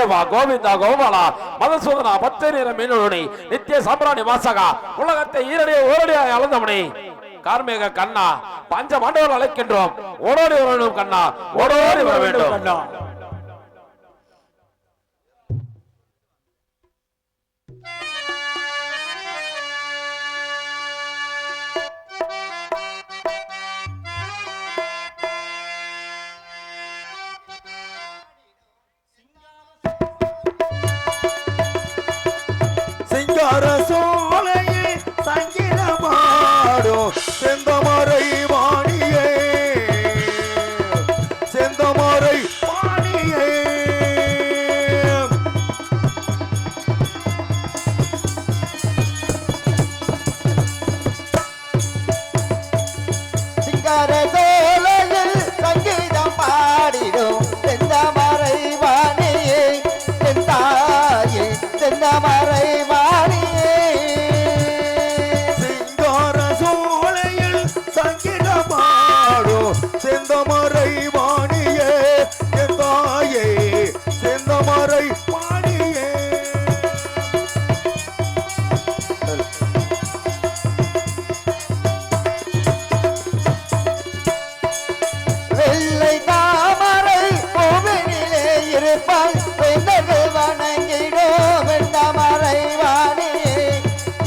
வாசுதேவா கோவிந்தா கோபாலா மதசூதனா பச்சை நிற மீனுடனே நித்திய சாம்பிராணி வாசகா உலகத்தை ஈரடியை ஓரடியாய் அளந்தவனே கார்மேக கண்ணா பஞ்ச மண்டபம் அழைக்கின்றோம். ஓடோடி வர வேண்டும் கண்ணா, ஓடோடி வர வேண்டும் கண்ணா. சோலையில் சங்கிரமாடும் செந்தமரை வாணியே செந்தமரை வாணியே சிங்கார சோலையில் சங்கீதம் பாடிடும் செந்தமரை வாணியே செந்தாயே செந்தமரை செந்தமரை வாணியே என் தாயே செந்தமரை வாணியே வெள்ளை தாமரை கோவிலே இருப்பாள் வெந்தர்கள் வணங்கிடோ வெண்டமரை வாணியே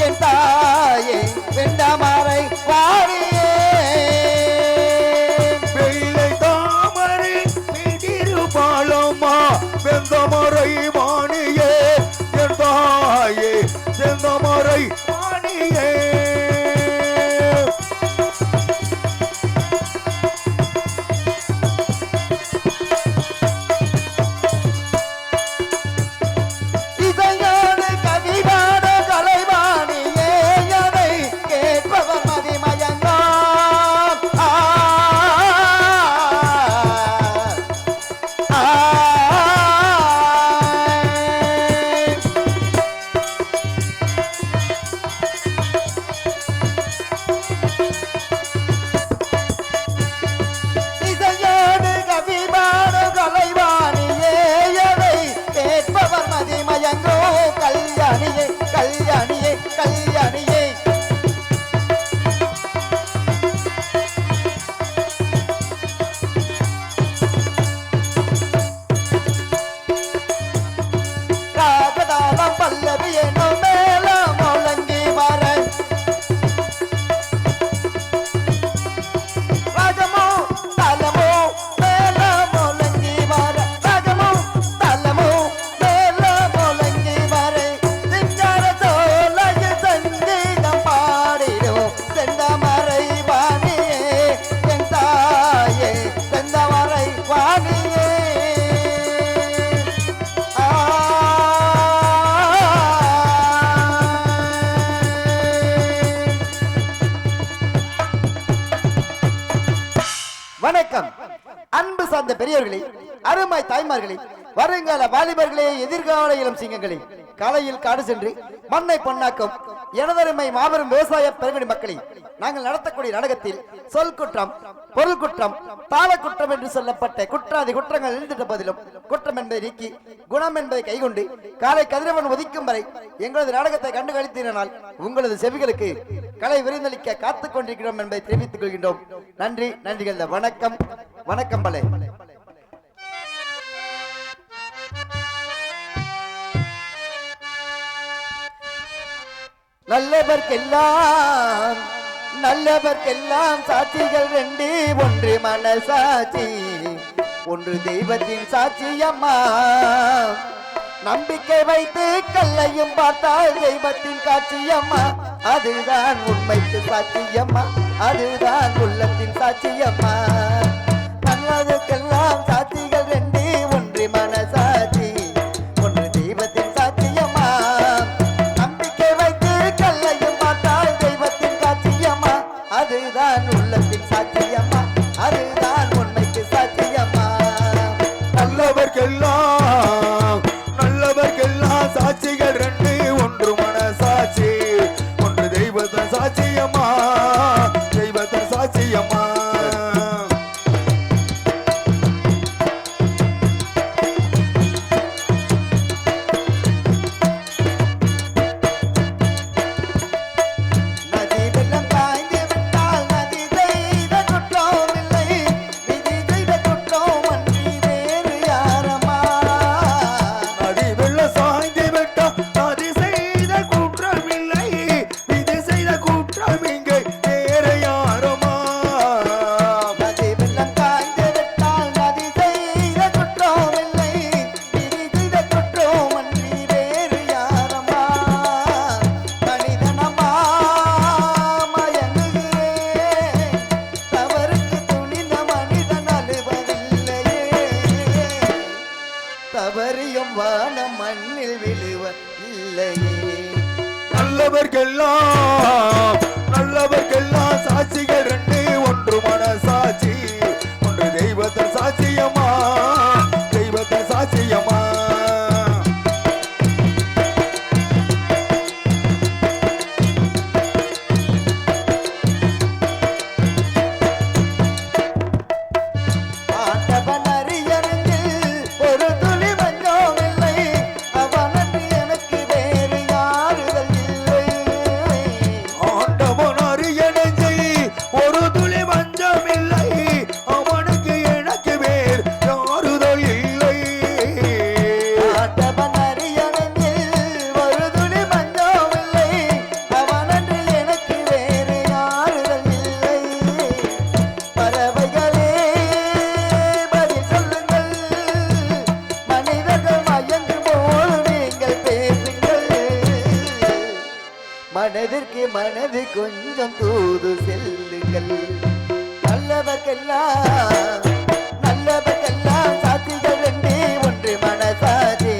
என் தாயே வெண்டமரை வாணியே செந்தமரை வாணியே என் தாயே செந்தமரை வாணியே இசையோடு கவிபாட கலைவாணியே அதை கேட்பவர் மதிமயங்கோ கல்யாணியே கல்யாணியே கல்யாணியே ராகதாளம் பல்லவி என்னும் மேலம் முழங்கி வர ராகமோ தாளமோ மேலம் முழங்கி வர ராகமோ தாளமோ வணக்கம். அன்பு சார்ந்த பெரியவர்களே, அருமை தாய்மார்களே, வருங்கால வாலிபர்களே, எதிர்கால இளம் சிங்கங்களே, காலையில் காடு சென்று மண்ணை பொன்னாக்கும் எனதருமை மாபெரும் விவசாய பெருங்குடி மக்களே, நாங்கள் நடத்தக்கூடிய நாடகத்தில் சொல் குற்றம், பொருள் குற்றம், தாள குற்றம் என்று சொல்லப்பட்ட குற்றாதி குற்றங்கள் எழுந்திட்ட போதிலும் குற்றம் என்பதை நீக்கி குணம் என்பதை கைகொண்டு காலை கதிரவன் உதிக்கும் வரை எங்களது நாடகத்தை கண்டு கழித்தீரானால் உங்களது செவிகளுக்கு கலை விருந்தளிக்க காத்துக் கொண்டிருக்கிறோம் என்பதை தெரிவித்துக் கொள்கின்றோம். நன்றி, நன்றிகள். வணக்கம், வணக்கம் பலே. நல்லவர்க்கெல்லாம் நல்லவர்க்கெல்லாம் சாட்சிகள் ரெண்டு, ஒன்று மனசாட்சி, ஒன்று தெய்வத்தின் சாட்சியம்மா. நம்பிக்கை வைத்து கல்லையும் பார்த்தால் தெய்வத்தின் காட்சியம்மா, அதுதான் உண்மைக்கு சாட்சியம்மா, அதுதான் உள்ளத்தின் சாட்சியம்மா. நல்லதுக்கெல்லாம் சாட்சிகள் ரெண்டு, ஒன்று மனசாட்சி, ஒன்று தெய்வத்தின் சாட்சியம்மா. நம்பிக்கை வைத்து கல்லையும் பார்த்தால் தெய்வத்தின் காட்சியம்மா, அதுதான் உள்ளத்தின் சாட்சியம்மா, அதுதான் உண்மைக்கு சாட்சியம்மா. நல்லவர்க்கெல்லாம் நல்லவர்க்கெல்லாம் சாட்சிகள் ரெண்டு, ஒன்று மனசாட்சி, ஒன்று தெய்வத்தின் சாட்சியம்மா, தெய்வத்தின் சாட்சியம்மா. வானம் மண்ணில் விழுவ இல்லையே. நல்லவர்க்கெல்லாம் சாட்சிகள் ரெண்டு, ஒன்று மனசாட்சி, ஒன்று தெய்வத்தின் சாட்சியம்மா, தெய்வத்தின் சாட்சியம்மா. மனதிற்கு மனது கொஞ்சம் தூது செல்லுங்கள். நல்லவர்க்கெல்லாம் சாட்சிகள் ரெண்டு, ஒன்று மனசாட்சி,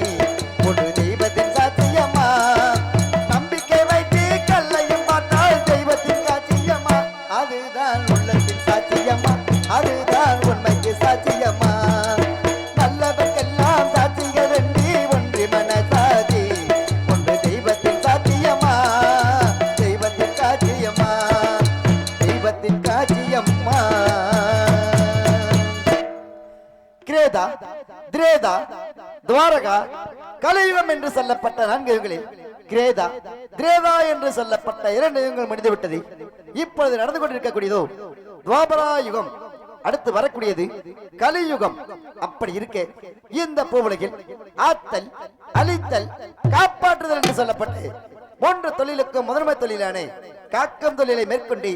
ஒன்று தெய்வத்தின் சாட்சியம்மா. நம்பிக்கை வைத்து கல்லையும் பார்த்தால் தெய்வத்தின் சாட்சியம்மா. அதுதான் உள்ளத்தின் சாட்சியம்மா, அதுதான் உண்மைக்கு சாட்சியம்மா. நல்லவர்க்கெல்லாம் சாட்சிகள் ரெண்டு, ஒன்று மனசாட்சி, ஒன்று தெய்வத்தின் சாட்சியம்மா, தெய்வத்தின் காட்சியம்மா, தெய்வத்தின் காட்சியம்மா. கிரேதா, திரேதா, துவாரகா, கலியுகம் என்று சொல்லப்பட்ட 4 யுகங்களில் கிரேதா, திரேதா என்று சொல்லப்பட்ட 2 யுகங்கள் முடிந்துவிட்டது. இப்பொழுது நடந்து கொண்டிருக்கக்கூடியதோ துவாபரா யுகம், அடுத்து வரக்கூடியது கலியுகம். அப்படி இருக்க இந்த பூவுலகில் ஆத்தல், அழித்தல், காப்பாற்றுதல் என்று சொல்லப்பட்டு 3 தொழிலுக்கு முதன்மை தொழிலான காக்கும் தொழிலை மேற்கொண்டு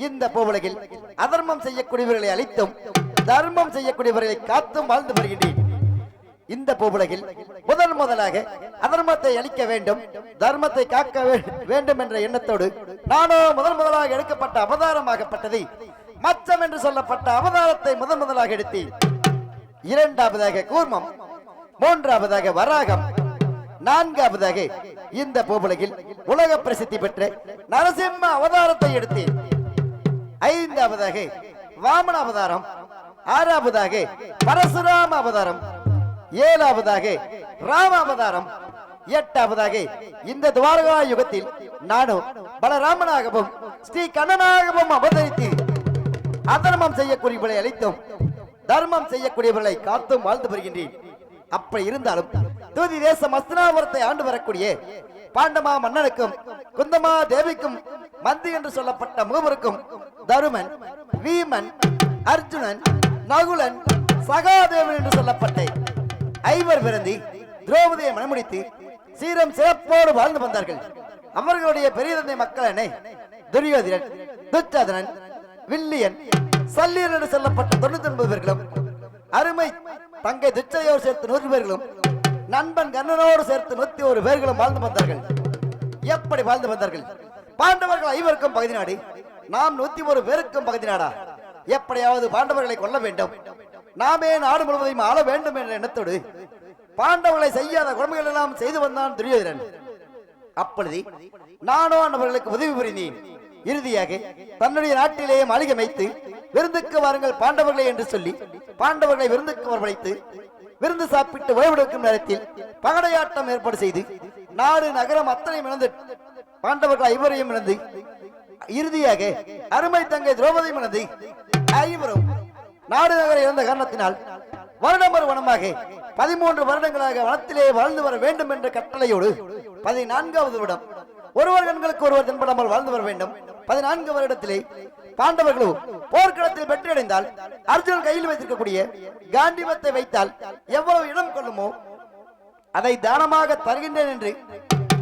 இந்த பூவுலகில் அதர்மம் செய்யக்கூடியவர்களை அழித்தும் தர்மம் செய்யக்கூடியவர்களை காத்தும் வாழ்ந்து வருகின்றேன். இந்த பூவுலகில் முதலாக அதர்மத்தை அழிக்க வேண்டும், தர்மத்தை காக்க வேண்டும் என்ற எண்ணத்தோடு நானோ முதலாக எடுக்கப்பட்ட அவதாரமாகப்பட்டது மச்சம் என்று சொல்லப்பட்ட அவதாரத்தை முதலாக எடுத்தேன். 2வதாக கூர்மம், 3வதாக வராகம், 4வதாக இந்த பூவுலகில் உலக பிரசித்தி பெற்ற நரசிம்ம அவதாரத்தை எடுத்தேன். 5வதாக வாமன அவதாரம், 6வதாக பரசுராம அவதாரம், 7வதாக ராம அவதாரம், 8வதாக இந்த துவாரகா யுகத்தில் நானும் பலராமனாகவும் ஸ்ரீ கண்ணனாகவும் அவதரித்து அதர்மம் செய்யக்கூடியவர்களை அழித்தும் தர்மம் செய்யக்கூடியவர்களை காத்தும் வாழ்ந்து வருகின்றேன். அப்படி இருந்தாலும் தூதி தேசம் அஸ்தினாபுரத்தை ஆண்டு வரக்கூடிய பாண்டமா மன்னனுக்கும் குந்தமா தேவிக்கும் மந்தி என்று சொல்லப்பட்ட மூவருக்கும் தருமன், வீமன், அர்ஜுனன், நகுலன், சகாதேவன் என்று சொல்லப்பட்ட 5 பிறந்தி திரௌபதியை மணமுடித்து சீரம் சிறப்போடு வாழ்ந்து வந்தார்கள். அவர்களுடைய பெரிய தந்தை மக்களான துரியோதனன், துச்சாதனன், வில்லியன், சல்லியன் என்று சொல்லப்பட்ட 99 பேர்களும், அருமை தங்கை துச்சையோடு சேர்த்து 100 பேர்களும், நண்பன் கண்ணனோடு சேர்த்து 101 பேர்களும் வாழ்ந்து வந்தார்கள். எப்படி வாழ்ந்து வந்தார்கள்? பாண்டவர்கள் 5 பகுதி நாடு, நாம் 101 பேருக்கும் பகுதி நாடா? எப்படியாவது பாண்டவர்களை கொல்ல வேண்டும், நாமே நாடு முழுவதையும் ஆள வேண்டும் என்ற எண்ணத்தோடு பாண்டவர்களை செய்யாத கொடுமைகள் எல்லாம் செய்து வந்தான் துரியோதனன். அப்பொழுது நானோ அவர்களுக்கு உதவி புரிந்தேன். இறுதியாக தன்னுடைய நாட்டிலேயே மாளிகை வைத்து விருந்துக்கு வாருங்கள் பாண்டவர்களை என்று சொல்லி பாண்டவர்களை விருந்துக்கு வரவழைத்து விருந்து சாப்பிட்டு ஓய்வெடுக்கும் நேரத்தில் பகடையாட்டம் ஏற்பாடு செய்து நாடு நகரம் அத்தனையும் இழந்து பாண்டவர்கள் 5 இழந்து இறுதியாக அருமை தங்கை திரௌபதியும் இழந்து 5 நாடு நகரை இழந்த காரணத்தினால் வருடம் ஒரு வனமாக 13 வருடங்களாக வனத்திலே வாழ்ந்து வர வேண்டும் என்ற கட்டளையோடு 14வது வருடம் ஒருவர் கண்களுக்கு ஒருவர் தென்படாமல் வாழ்ந்து வர வேண்டும். 14 வருடத்திலே பாண்டவர்களும் போர்க்களத்தில் வெற்றியடைந்தால் அர்ஜுனன் கையில் வைத்திருக்கக்கூடிய காண்டிவத்தை வைத்தால் எவ்வளவு இடம் கொள்ளுமோ அதை தானமாக தருகின்றேன் என்று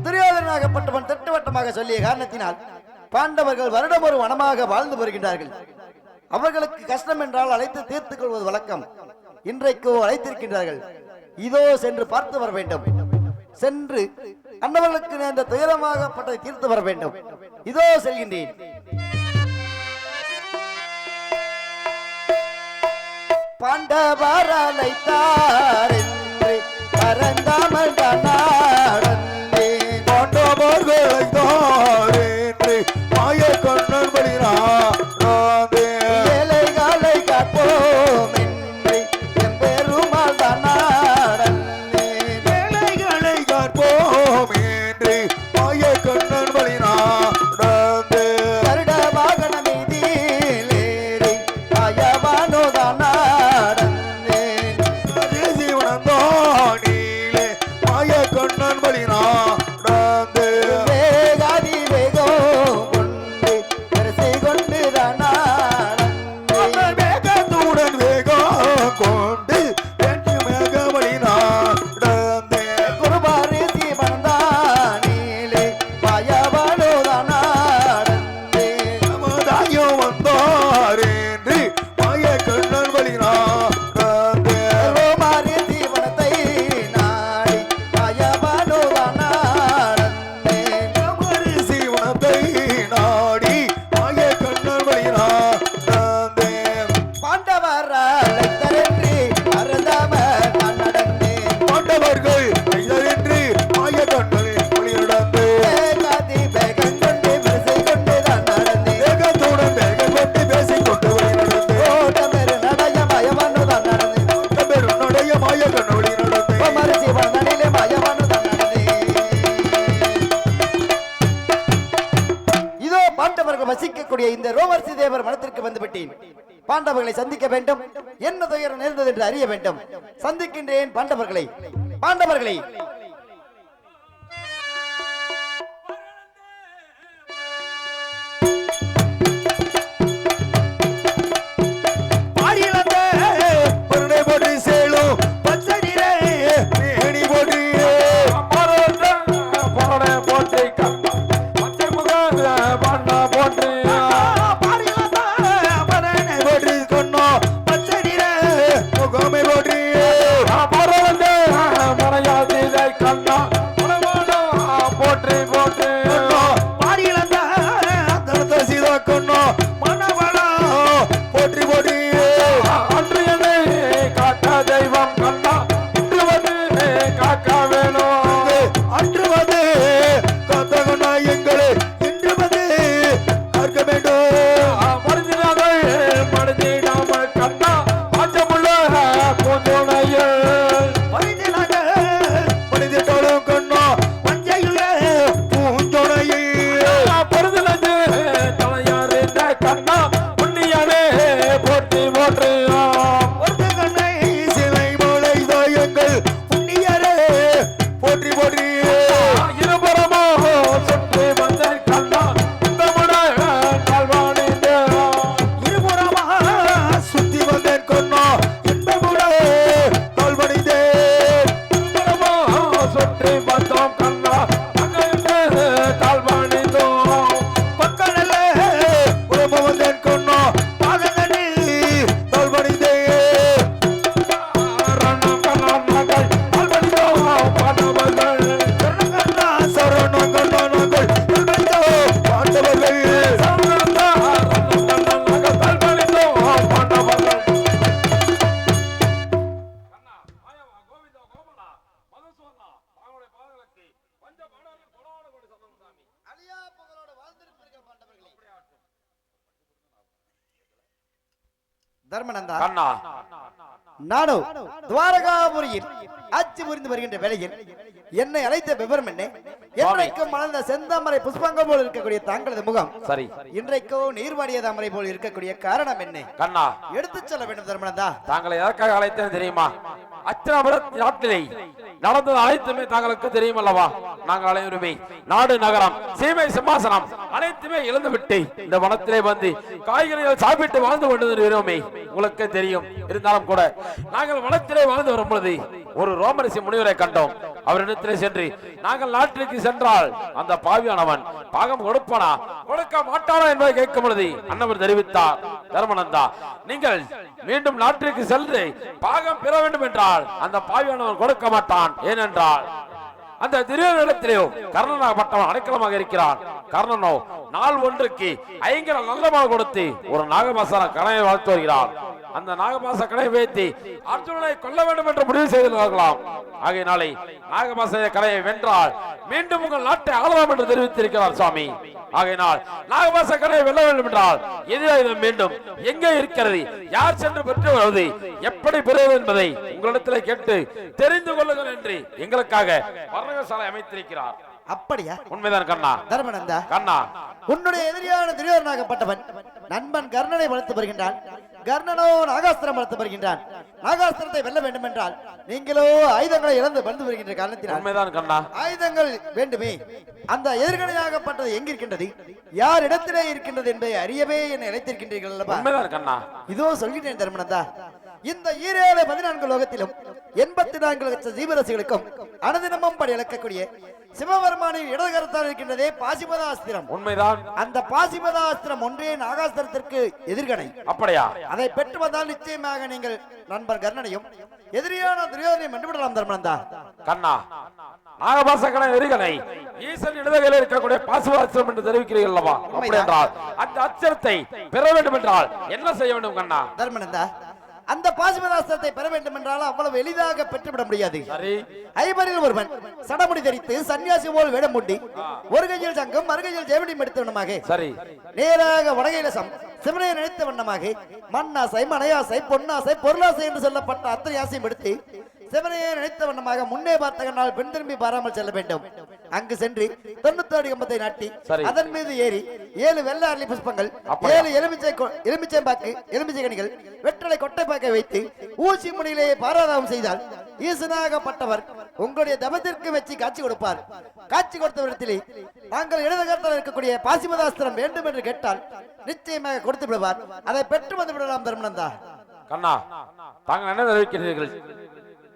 துரியோதனாகப்பட்டவன் திட்டவட்டமாக சொல்லிய காரணத்தினால் பாண்டவர்கள் வருடம் ஒரு வனமாக வாழ்ந்து வருகின்றார்கள். அவர்களுக்கு கஷ்டம் என்றால் அழைத்து தீர்த்துக் கொள்வது வழக்கம். இன்றைக்கு அழைத்திருக்கின்றார்கள். இதோ சென்று பார்த்து வர வேண்டும், சென்று அன்னவர்களுக்கு நேர்ந்த துயரமாகப்பட்டதை தீர்த்து வர வேண்டும். இதோ செல்கின்றேன். பாண்டவர் அழைத்தார் என்று பரந்தாமல் தான் நடந்தேன் பாண்டவர்களை தாரேன்று மாய கண்ணன் பலினான் ஏழைகளை காப்போம் என்று எம்பெருமாள் தான் நடந்தேன் ஏழைகளை காப்போம் என்று மாய கண்ணன் பலினான் கருட வாகன மீதிலேறி மாயவானோ தான் நடந்தேன் ஜீவனந்தானிலே மாய கண்ணன் பலினான் வேகாதி வேகம் கொண்டு வரிசை கொண்டு தான் நடந்தேன் வேகத்துடன் வேகம் கொண்டு வெற்றி மேக பலினான் குருபாரி சீமந்தானிலே மாயவானோ தான் நடந்தேன் நமதாயம் வந்தார் என்று மாய கண்ணன் பலினான் ரோமாரி தீவனத்தை நாடி மாயவானோ தான் நடந்தேன் சீவனத்தை நாடி மாய கண்ணன் பலினான் பாண்டவராலை தரன்றி அருந்தாம நான் நடந்தேன் பாண்டவர்கள் என்று மாய கண்ணன் பலியிடந்து வேகாதி வேகம் கொண்டு வரிசை கொண்டு தான் நடந்தேன் வேகத்துடன் வேகம் கொண்டு பேசிக் கொண்டு வழிநடந்து ஓட்டமெரு நடைய மாயவானோ தான் நடந்தேன் பெருநடைய மாய கண்ணன் வழிநடந்து ரோமாரி சீமந்தானிலே மாயவானோ தான் நடந்தேன் இதோ பாண்டவர்கள் வசிக்கக்கூடிய இந்த ரோமர்சி தேவர் மனத்திற்கு வந்துவிட்டேன் பாண்டவர்களை சந்திக்க வேண்டும் என்ன துயரம் நேர்ந்தது என்று அறிய வேண்டும் சந்திக்கின்றேன் பாண்டவர்களை பாண்டவர்களை பொருளை போற்றி சேலும் பச்சை நிறை மேனி போற்றி பொருளை போற்றி கண்ணா பச்சை முக பண்ண போற்றி பரனை போற்றி கொன்னோ பச்சை நிறை முகமை போற்றி பொருளை மனையாதிரை கண்ணா போற்றி போற்றி பாரியிழந்த தனத்த சீதா கொன்னோ மனவளா போற்றி போற்றி அன்று என்னை காக்க தெய்வம் கண்ணா இன்று வந்து காக்க வேணும் அன்று வந்து காத்த கொண்டா எங்களை இன்று வந்து பார்க்க வேண்டும் மருந்தினார்கள் மருந்திடாமல் கண்ணா பாஞ்சமுள்ள பூந்துணையில் மனிதனாக மனிதர்களும் கொண்டோ பஞ்சையுள்ள பூஞ்சோனையில் பொருதினது தலையாறு கண்ணா புண்ணியனே போற்றி போற்றியாம் ஒரு கண்ணை சிலை போலை தாயங்கள் புண்ணியரே போற்றி போற்றி இருபுறமோ சுற்றி வந்த கண்ணா இந்த முறை கால்வாணி இருபுறமா சுத்தி வந்தேன் கொண்டோ என்பமுட தாழ்வடைந்தேன் இருபுறமோ சுற்றி வந்தோம் கண்ணா அங்கே கால்வாணிந்தோம் பக்கநல்ல உடம்பு வந்தேன் கொண்டோ பாதங்கனி தாழ்வடைந்தேன் ரணம் கண்ணம் மகள் கால்வாணிந்தோம் பாண்டவர்கள் கண்ணா சரணங்கள் நாங்கள் பாண்டவர்கள் தர்மநந்தா கண்ணா நானோ துவாரகாபுரியில் ஆட்சி புரிந்து வருகின்ற வேளையில் என்னை அழைத்த விவரம் என்ன என்றைக்கும் மலர்ந்த செந்தாமரை புஷ்பங்கள் போல் இருக்கக்கூடிய தாங்களது முகம் சரி இன்றைக்கோ நீர்வாடிய தாமரை போல் இருக்கக்கூடிய காரணம் என்ன கண்ணா எடுத்துச் சொல்ல வேண்டும் தர்மநந்தா தாங்களை எதற்காக அழைத்தேன் தெரியுமா அச்சனாபுரம் நாட்டிலே நடந்தது அனைத்துமே தாங்களுக்கு தெரியும் அல்லவா நாங்கள் அனைவருமே நாடு நகரம் சீமை சிம்மாசனம் அனைத்துமே இழந்து விட்டு இந்த வனத்திலே வந்து காய்கறிகள் சாப்பிட்டு வாழ்ந்து கொண்டிருக்கிறோமே உங்களுக்கு தெரியும் இருந்தாலும் கூட நாங்கள் வனத்திலே வாழ்ந்து வரும் பொழுது ஒரு ரோமரிசி முனிவரை கண்டோம் அவரிடத்திலே சென்று நாங்கள் நாட்டிற்கு சென்றால் அந்த பாவியானவன் பாகம் கொடுப்பானா கொடுக்க மாட்டானா என்பதை கேட்கும் பொழுது அன்னவர் தெரிவித்தார் தர்மநந்தா நீங்கள் மீண்டும் நாட்டிற்கு சென்று பாகம் பெற வேண்டும் என்றால் அந்த பாவியானவன் கொடுக்க மாட்டான் ஏனென்றால் அந்த திடீரிடத்திலேயோ கர்ணனாகப்பட்டவன் அடைக்கலமாக இருக்கிறான் கர்ணனோ நாள் ஒன்றுக்கு 5 நல்லமாக கொடுத்து ஒரு நாகபாசன கனவை வாழ்த்து வருகிறான் அந்த நாகபாச கடை வைத்து அர்ஜுனனை கொல்ல வேண்டும் என்று முடிவு செய்திருக்கலாம். ஆகையினாலே நாகபாச கடையை வென்றால் மீண்டும் உங்கள் நாட்டை ஆளலாம் என்று தெரிவித்திருக்கிறார் சுவாமி. ஆகையினால் நாகபாச கடையை வெல்ல வேண்டும் என்றால் எதிராயுதம் மீண்டும் எங்கே இருக்கிறது, யார் சென்று பெற்று வருவது, எப்படி பெறுவது என்பதை உங்களிடத்தில் கேட்டு தெரிந்து கொள்ளுங்கள் என்று எங்களுக்காக வர்ணகசாலை அமைத்திருக்கிறார். அப்படியா? உண்மைதான் கண்ணா. தர்மநந்தா, கண்ணா, உன்னுடைய எதிரியான துரியோதனாகப்பட்டவன் நண்பன் கர்ணனை வளர்த்து வருகின்றான். கர்ணனோ நாகாஸ்திரம் வளர்த்து வருகின்றான். நாகாஸ்திரத்தை வெல்ல வேண்டும் என்றால் நீங்களோ ஆயுதங்களை இழந்து வந்து வருகின்ற காரணத்தினால் உண்மைதான் கண்ணா, ஆயுதங்கள் வேண்டுமே. அந்த எதிர்கணையாகப்பட்டது எங்கிருக்கின்றது, யார் இடத்திலே இருக்கின்றது என்பதை அறியவே என்னை அழைத்திருக்கின்றீர்கள் அல்லவா? உண்மைதான் கண்ணா. இதோ சொல்கிறேன் தர்மநந்தா, இந்த 14 லோகத்திலும் 84 லட்சம் ஜீவராசிகளுக்கும் அனுதினமும் படி இழக்கக்கூடிய சிவபெருமானின் இடதுகரத்தால் இருக்கின்றதே பாசிபதாஸ்திரம். உண்மைதான். அந்த பாசிபதாஸ்திரம் ஒன்றே நாகாஸ்திரத்திற்கு எதிர்கணை. அப்படியா? அதை பெற்று வந்தால் நிச்சயமாக நீங்கள் நண்பர் கர்ணனையும் எதிரியான துரியோதனையும் வென்றுவிடலாம் தர்மநந்தா. கண்ணா, நாகபாச கடை எதிர்கணை ஈசன் இடதுகையில் இருக்கக்கூடிய பாசுவாஸ்திரம் என்று தெரிவிக்கிறீர்கள் அல்லவா? அப்படி என்றால் அந்த அச்சரத்தை பெற வேண்டும் என்றால் என்ன செய்ய வேண்டும் கண்ணா? தர்மநந்தா, அந்த பாசிபதாஸ்திரத்தை பெற வேண்டும் என்றால் அவ்வளவு எளிதாக பெற்றுவிட முடியாது. ஐவரில் ஒருவன் சடமுடி தரித்து சன்னியாசி போல் வேடம் மூட்டி ஒரு கையில் சங்கம் மறுகையில் ஜெயவடியும் எடுத்த வண்ணமாக நேராக வடகையிலசம் சிவனை நினைத்த வண்ணமாக மண்ணாசை மனையாசை பொன்னாசை பொருளாசை என்று சொல்லப்பட்ட அத்தனை ஆசையும் எடுத்து சிவனையே நினைத்த வண்ணமாக முன்னே பார்த்த கண்ணால் பின் திரும்பி பாராமல் செல்ல வேண்டும். அங்கு சென்று 97 கம்பத்தை நாட்டி அதன் மீது ஏறி 7 வெள்ளை அரளி புஷ்பங்கள் 7 எலுமிச்சை பாக்கு எலுமிச்சை கனிகள் வெற்றலை கொட்டை பாக்கை வைத்து ஊசி முனையிலேயே பாராதாபம் செய்தால் ஈசனாகப்பட்டவர் உங்களுடைய தபத்திற்கு வச்சு காட்சி கொடுப்பார். காட்சி கொடுத்த இடத்திலே தாங்கள் இடது கரத்தில் இருக்கக்கூடிய பாசிபதாஸ்திரம் வேண்டும் என்று கேட்டால் நிச்சயமாக கொடுத்து விடுவார். அதை பெற்று வந்து விடலாம் தர்மநந்தா. கண்ணா, தாங்கள் என்ன தெரிவிக்கிறீர்கள்?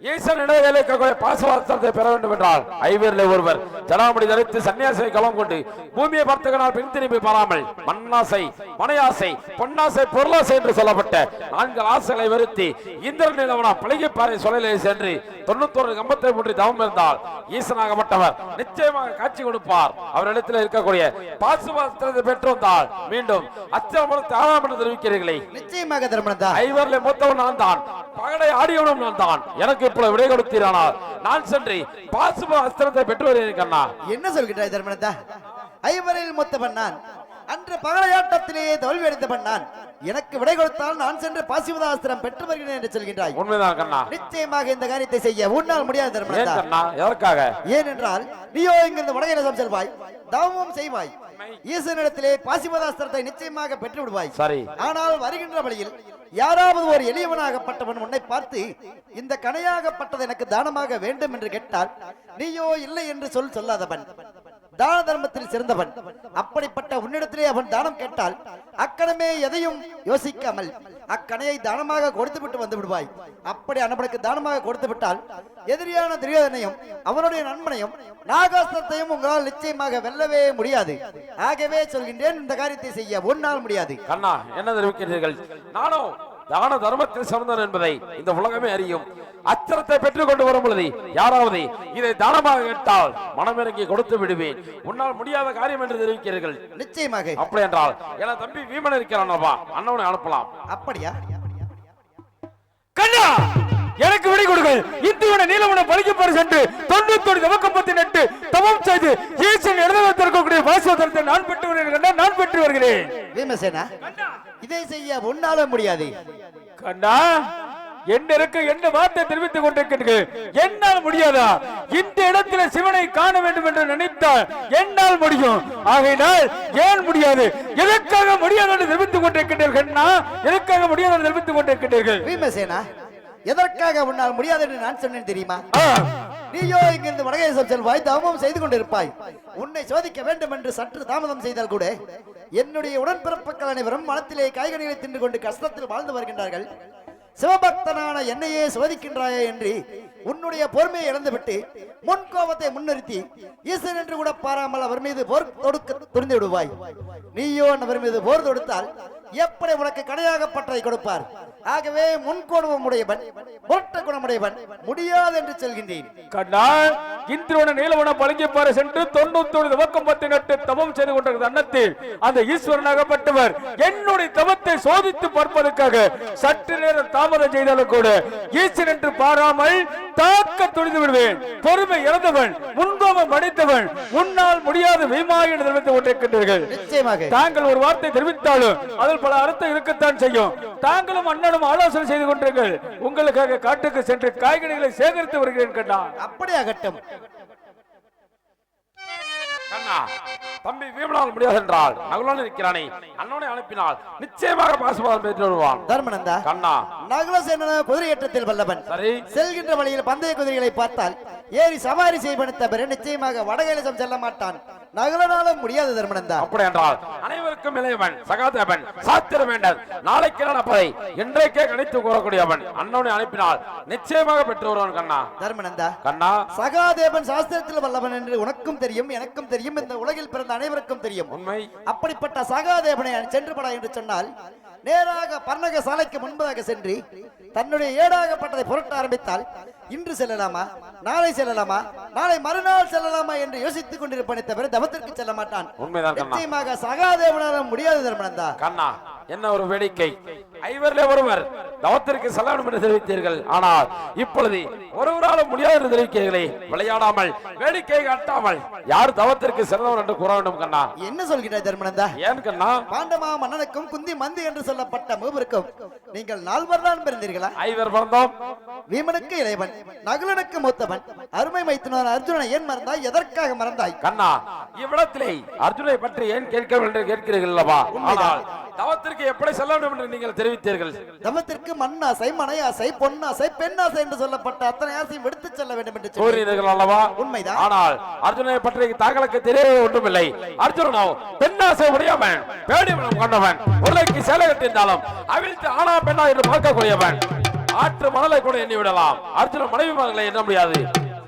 ஈசன் இடதுகையில் இருக்கக்கூடிய பாசுவாஸ்திரத்தை பெற வேண்டும் என்றால் ஐவரில் ஒருவர் ஜடாமுடி தரித்து சன்னியாசியை களம் கொண்டு பூமியை பார்த்தகனால் பின் திரும்பி பாராமல் மண்ணாசை மனையாசை பொன்னாசை பொருளாசை என்று சொல்லப்பட்ட 4 ஆசைகளை வெறுத்தி இந்திரன் நிலவனா பழகிப்பாறை சொலையிலே சென்று 91 கம்பத்தை மூன்றி தவம் இருந்தால் ஈசனாகப்பட்டவர் நிச்சயமாக காட்சி கொடுப்பார். அவரிடத்தில் இருக்கக்கூடிய பாசுவாஸ்திரத்தை பெற்று வந்தால் மீண்டும் அச்சமரத்தை ஆகாம் என்று தெரிவிக்கிறீர்களே? நிச்சயமாக தர்மநந்தா. ஐவரில் மூத்தவன் நான் தான், பகடை ஆடியவனும் நான் தான். எனக்கு இப்பொழுது விடை கொடுத்தீரானால் நான் சென்று பாசுப அஸ்திரத்தை பெற்று வருகிறேன் கண்ணா. என்ன சொல்கிறாய் தர்மநந்தா? ஐவரில் மூத்தவன் நான், அன்று பகடையாட்டத்திலேயே தோல்வி அடைந்தவன் நான். எனக்கு விடை கொடுத்தால் நான் சென்று பாசிபதாஸ்திரம் பெற்று வருகிறேன் என்று சொல்கின்றாய். உண்மைதான் கண்ணா. நிச்சயமாக இந்த காரியத்தை செய்ய உன்னால் முடியாது தர்மநந்தா. எதற்காக? ஏனென்றால் நீயோ இங்கிருந்து வடகிழசம் செல்வாய், தவமும் செய்வாய், ஈசனிடத்திலே பாசிபதாஸ்திரத்தை நிச்சயமாக பெற்று விடுவாய். சரி. ஆனால் வருகின்ற வழியில் யாராவது ஒரு எளியவனாகப்பட்டவன் உன்னை பார்த்து இந்த கணையாகப்பட்டது எனக்கு தானமாக வேண்டும் என்று கேட்டால் நீயோ இல்லை என்று சொல்லாதவன், தான தர்மத்தில் சிறந்தவன். அப்படிப்பட்ட உன்னிடத்திலே அவன் தானம் கேட்டால் அக்கணமே எதையும் யோசிக்காமல் அக்கணையை தானமாக கொடுத்து விட்டு வந்து விடுவாய். அப்படி அன்னவனுக்கு தானமாக கொடுத்து விட்டால் எதிரியான துரியோதனையும் அவனுடைய நண்பனையும் நாகாஸ்திரத்தையும் உங்களால் நிச்சயமாக வெல்லவே முடியாது. ஆகவே சொல்கின்றேன், இந்த காரியத்தை செய்ய உன்னால் முடியாது. கண்ணா, என்ன தெரிவிக்கிறீர்கள்? நானும் தான தர்மத்தில் சிறந்தவன் என்பதை இந்த உலகமே அறியும். அச்சரத்தை பெற்றுக் கொண்டு வரும் பொழுது யாராவது இதை தானமாக கேட்டால் மனமிறங்கி கொடுத்து விடுவேன். உன்னால் முடியாத காரியம் என்று தெரிவிக்கிறீர்கள். நிச்சயமாக. அப்படி என்றால் என தம்பி வீமன் இருக்கிறான், அண்ணவனை அனுப்பலாம். அப்படியா? கண்ணா, எனக்கு விடை கொடுங்கள். இந்துவன நீலவன பலிக்கப்பாறு சென்று 91 தவக்கம்பத்தை நட்டு தவம் செய்து ஈசன் இடதுகரத்திற்கக்கூடிய பாசுவதத்தை நான் பெற்று வருகிறேன். நான் பெற்று வருகிறேன். பீமசேனா, இதை செய்ய உன்னால முடியாது. கண்ணா, என்ன வார்த்தை தெரிவித்துக் கொண்டிருக்கிறீர்கள்? என்னால் முடியாதா? இந்த இடத்துல சிவனை காண வேண்டும் என்று நினைத்தால் என்னால் முடியும். ஆகையினால் ஏன் முடியாது? எதற்காக முடியாது என்று தெரிவித்துக் கொண்டிருக்கிறீர்கள்? கண்ணா, எதற்காக முடியாது என்று தெரிவித்துக் கொண்டிருக்கிறீர்கள்? பீமசேனா, எதற்காக உன்னால் முடியாது என்று நான் சொன்னேன் தெரியுமா? நீயோ இங்கிருந்து வடகேசம் செல்வாய், தவமும் செய்து கொண்டிருப்பாய். உன்னை சோதிக்க வேண்டும் என்று சற்று தாமதம் செய்தால் கூட என்னுடைய உடன்பிறப்புகள் அனைவரும் மனத்திலே காய்கனிகளை தின்று கொண்டு கஷ்டத்தில் வாழ்ந்து வருகின்றார்கள். சிவபக்தனான என்னையே சோதிக்கின்றாயே என்று உன்னுடைய பொறுமையை இழந்துவிட்டு முன் கோபத்தை முன்னிறுத்தி ஈசன் என்று கூட பாராமல் அவர் மீது போர் தொடுக்க துணிந்து விடுவாய். நீயோ அவர் மீது போர் தொடுத்தால் எப்படி உனக்கு கடையாகப்பட்டதை கொடுப்பார்? ஆகவே முன்கோணம் உடையவன் முரட்ட குணமுடையவன் முடியாது என்று சொல்கின்றேன். கண்ணா இந்திரவன நீலவன பழங்கிப்பாறை சென்று 99 துவக்கம் 18 தவம் செய்து கொண்டிருக்கிற அன்னத்தில் அந்த ஈஸ்வரனாகப்பட்டவர் என்னுடைய தவத்தை சோதித்து பார்ப்பதற்காக சற்று நேரம் தாமதம் செய்தாலும் கூட ஈஸ்வரன் என்று பாராமல் தாக்க துணிந்து விடுவேன். பொறுமை இறந்தவன் முன்கோபம் அடைத்தவன் உன்னால் முடியாத வீமாயின் தெரிவித்துக் கொண்டிருக்கின்றீர்கள். நிச்சயமாக தாங்கள் ஒரு வார்த்தை தெரிவித்தாலும் அதில் பல அர்த்தம் இருக்கத்தான் செய்யும். தாங்களும் அண்ணனும் ஆலோசனை செய்து கொண்டிருங்கள். உங்களுக்காக காட்டுக்கு சென்று காய்கறிகளை சேகரித்து வருகிறேன் கண்ணா. அப்படியாகட்டும். கண்ணா தம்பி வீமனால் முடியாது என்றால் நகுலன் இருக்கிறானே அண்ணனை அனுப்பினால் நிச்சயமாக பாசுபாதம் பெற்று வருவான். தர்மனந்தா கண்ணா நகுலசேன குதிரை ஏற்றத்தில் வல்லவன். சரி செல்கின்ற வழியில் பந்தய குதிரைகளை பார்த்தால் ஏறி சவாரி செய்வன தவிர நிச்சயமாக வடகைலசம் செல்ல மாட்டான். நகுலனாலும் முடியாது தர்மனந்தா. அப்படி என்றால் அனைவருக்கும் இளையவன் சகாதேவன் சாத்திர வேண்டாம். நாளைக்கு நடப்பதை இன்றைக்கே கணித்து கூறக்கூடியவன் அண்ணனை அனுப்பினால் நிச்சயமாக பெற்று வருவான். கண்ணா தர்மனந்தா கண்ணா சகாதேவன் சாஸ்திரத்தில் வல்லவன் என்று உனக்கும் தெரியும் எனக்கும் தெரியும் இந்த உலகில் பிறந்த அனைவருக்கும் தெரியும். உண்மை. அப்படிப்பட்ட சகாதேவனை சென்று படா என்று சொன்னால் நேராக பர்ணக சாலைக்கு முன்பதாக சென்று தன்னுடைய ஏடாகப்பட்டதை புரட்ட ஆரம்பித்தால் இன்று செல்லலாமா நாளை செல்லலாமா நாளை மறுநாள் செல்லலாமா என்று யோசித்துக் கொண்டிருப்பதை தவிர தவத்திற்கு செல்ல மாட்டான். உண்மைதான் கண்ணா. நிச்சயமாக சகாதேவனாலும் முடியாது தர்மனந்தா. கண்ணா என்ன ஒரு வேடிக்கை. ஐவரிலே ஒருவர் தவத்திற்கு செல்ல வேண்டும் என்று தெரிவித்தீர்கள். ஆனால் இப்பொழுது ஒருவராலும் முடியாது என்று தெரிவிக்கிறீர்களே. விளையாடாமல் வேடிக்கை காட்டாமல் யார் தவத்திற்கு செல்லவர் என்று கூற வேண்டும் கண்ணா. என்ன சொல்கிறாய் தர்மனந்தா? ஏன் கண்ணா? பாண்டமா மன்னனுக்கும் குந்தி மந்தி என்று சொல்லப்பட்ட மூவருக்கும் நீங்கள் நால்வர் தான் பிறந்தீர்களா? ஐவர் பிறந்தோம். வீமனுக்கு இளையவன் நகுலனுக்கு மூத்தவன் அருமை மைத்துனர் அர்ஜுனனை ஏன் மறந்தாய்? எதற்காக மறந்தாய்? கண்ணா இவ்விடத்திலே அர்ஜுனை பற்றி ஏன் கேட்க என்று கேட்கிறீர்கள் அல்லவா? ஆனால் தவத்திற்கு எப்படி செல்ல வேண்டும் என்று நீங்கள் தெரிவித்தீர்கள். தவத்திற்கு மண்ணாசை மனையாசை பொன்னாசை பெண்ணாசை என்று சொல்லப்பட்ட அத்தனை ஆசையும் விடுத்து செல்ல வேண்டும் என்று கூறினீர்கள் அல்லவா? உண்மைதான். ஆனால் அர்ஜுனை பற்றி தாங்களுக்கு தெரியவே ஒன்றுமில்லை. அர்ஜுனோ பெண்ணாசை உடையவன் பேடிமனம் கொண்டவன் உருளைக்கு சேலை கட்டியிருந்தாலும் அவிழ்த்து ஆனா பெண்ணா என்று பார்க்கக்கூடியவன் ஆற்று மணலை கூட எண்ணி விடலாம். அர்ஜுன மனைவிமார்களை எண்ண முடியாது.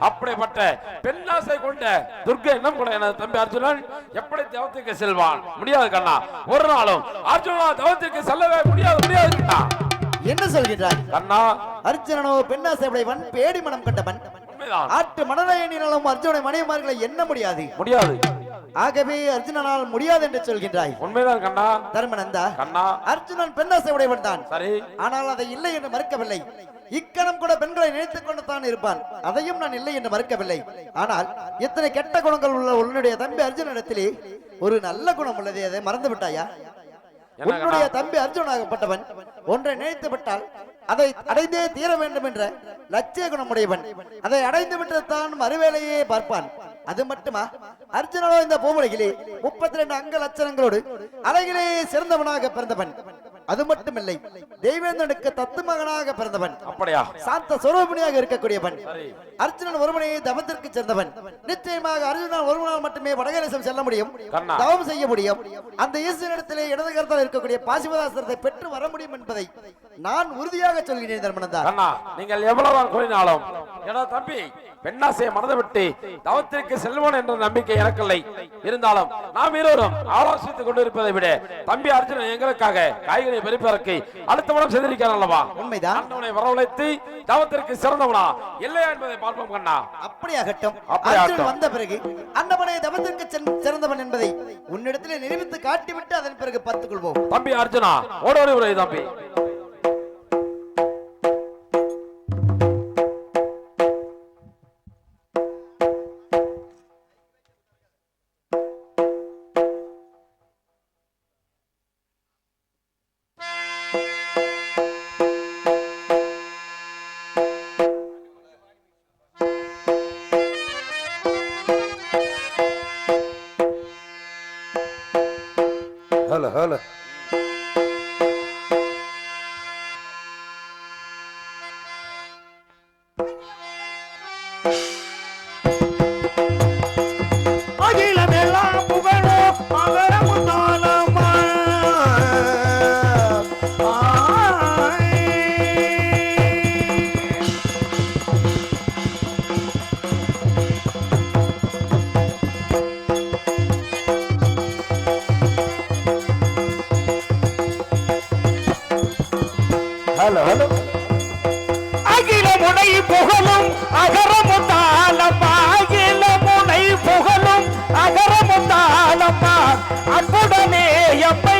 அப்படிப்பட்ட பெண்ணாசை கொண்ட துர்க்க எண்ணம் கூட எனது தம்பி அர்ஜுனன் எப்படி தவத்திற்கு செல்வான்? முடியாது கண்ணா. ஒரு நாளும் அர்ஜுனா தவத்திற்கு செல்லவே முடியாது முடியாது கண்ணா. என்ன சொல்கிறாய் கண்ணா? அர்ஜுனனோ பெண்ணாசை உடையவன் பேடி மனம் கொண்டவன் உண்மைதான். ஆற்று மணலை எண்ணினாலும் அர்ஜுனனை மனைவிமார்களை எண்ண முடியாது முடியாது. ஆகவே அர்ஜுனனால் முடியாது என்று சொல்கின்றாய். உண்மைதான் கண்ணா. தர்மனந்தா கண்ணா அர்ஜுனன் பெண்ணாசை உடையவன் தான். சரி. ஆனால் அதை இல்லை என்று மறுக்கவில்லை. இக்கணம் கூட பெண்களை நினைத்துக் கொண்டு தான் இருப்பான். அதையும் நான் இல்லை என்று மறுக்கவில்லை. ஆனால் எத்தனை கெட்ட குணங்கள் உள்ள உன்னுடைய தம்பி அர்ஜுனிடத்திலே ஒரு நல்ல குணம் உள்ளது. அதை மறந்து விட்டாயா? உன்னுடைய தம்பி அர்ஜுனாகப்பட்டவன் ஒன்றை நினைத்து விட்டால் அதை அடைந்தே தீர வேண்டும் என்ற லட்சிய குணமுடையவன். அதை அடைந்து விட்டுத்தான் மறுவேளையே பார்ப்பான். அது மட்டுமா? அர்ஜுனனோ இந்த பூமுலகிலே 32 அங்க லட்சணங்களோடு அழகிலே சிறந்தவனாக பிறந்தவன். அது மட்டுமில்லை தெய்வேந்திரனுக்கு தத்து மகனாக பிறந்தவன். அப்படியா? சாந்த சொரூபணியாக இருக்கக்கூடியவன். அர்ஜுனன் ஒருவனே தவத்திற்கு சேர்ந்தவன். நிச்சயமாக அர்ஜுனன் ஒருவனால் மட்டுமே வடகேசம் செல்ல முடியும், தவம் செய்ய முடியும். அந்த ஈஸ்வரனிடத்திலே இடது கருத்தால் இருக்கக்கூடிய பாசிவதாஸ்திரத்தை பெற்று வர முடியும் என்பதை நான் உறுதியாக சொல்கிறேன் தர்மனந்தா. நீங்கள் எவ்வளவு கூறினாலும் எனது தம்பி பெண்ணாசையை மறந்துவிட்டு தவத்திற்கு செல்வான் என்ற நம்பிக்கை எனக்கில்லை. இருந்தாலும் நாம் இருவரும் ஆலோசித்துக் கொண்டிருப்பதை விட தம்பி அர்ஜுனன் எங்களுக்காக காய்கறி பறிப்பதற்கு அடுத்த மனம் செய்திருக்கிறான் அல்லவா? உண்மைதான். அண்ணனை வரவழைத்து தவத்திற்கு சிறந்தவனா இல்லையா என்பதை பார்ப்போம் கண்ணா. அப்படியாகட்டும். அர்ஜுனன் வந்த பிறகு அண்ணவனை தவத்திற்கு சிறந்தவன் என்பதை உன்னிடத்திலே நிரூபித்து காட்டிவிட்டு அதன் பிறகு பார்த்துக் கொள்வோம். தம்பி அர்ஜுனா ஓடோடி உரை தம்பி. ஹலோ ஹலோ ஹலோ ஹலோ அகில முனை புகழும் அகரமுத்தாலம்மா அகில முனை புகழும் அகரமுத்தாலம்மா அன்புடனே எம்மை